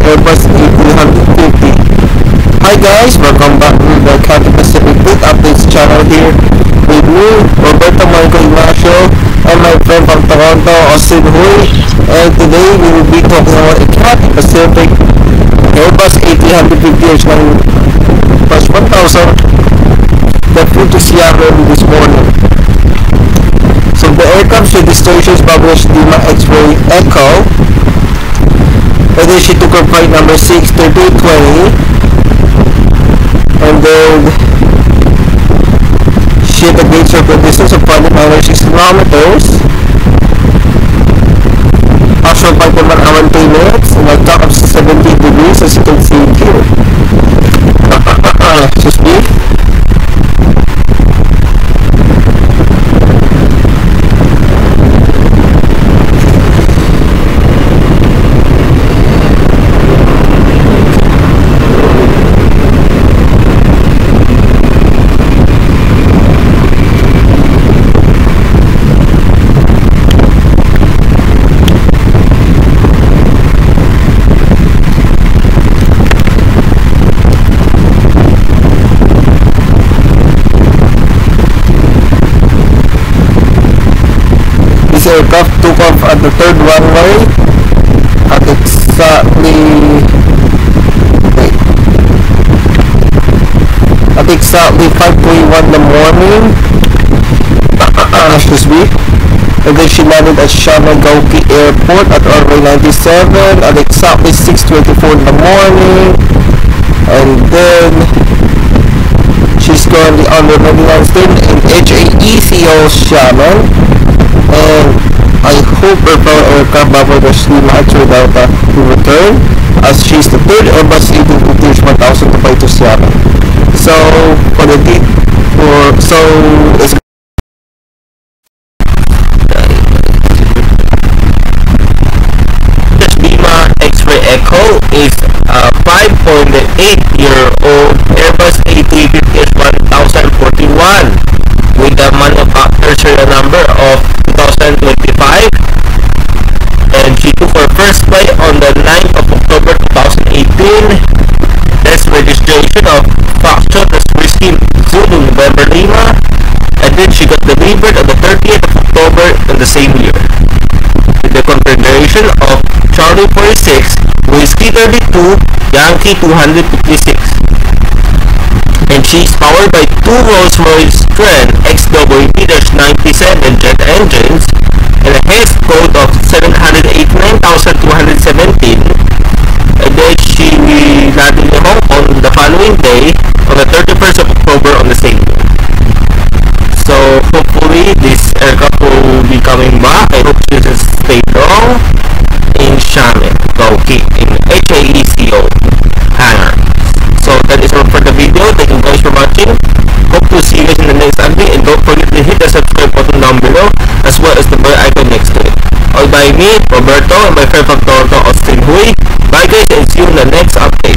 Airbus A350. Hi guys, welcome back to the CATHAY PACIFIC UPDATE channel here with me, Roberto Marco Ignacio, and my friend from Toronto, Austin Hui. And today we will be talking about a CATHAY Pacific Airbus A350-1000 that flew to Xiamen this morning. So the aircraft registration is published B-LXE Echo, and then she took her flight number 63820, and then she had a gauge circle distance of 596 kilometers, offshore 5.1 hour and 3 minutes, and a top of 70 degrees as you can see here. Excuse me. This aircraft took off at the third runway at exactly 5:21 in the morning. Excuse me. And then she landed at Xiamen Airport at runway 97 at exactly 6:24 in the morning. And then she's currently on the maintenance team in HAECO Xiamen. And I hope her fellow aircraft Bangladeshi Master Delta will return, as she's the third Airbus A350-1000 to fly to Xiamen. So for the it's this B-LXE Echo is a 5.8-year-old Airbus A350-1041 with the manufacturer serial number of 2025, and she took her first flight on the 9th of October 2018. That's registration of Foxtrot as Whiskey Zulu November Lima, and then she got delivered on the 30th of October in the same year with the configuration of Charlie 46 Whiskey 32 Yankee 256, and she's powered by two Rolls-Royce Trent XWB-97 jet engines and a head code of 789,217, and then she landed in Hong Kong the following day on the 31st of October on the same day. So hopefully this aircraft will be coming back. I hope she will stay long in Xiamen, in HAECO hangar. So that is all for the video. Thank you guys for watching. Hope to see you guys in the next update, and don't forget to hit the subscribe button down below as well as the bell icon next to it. All by me, Roberto, and my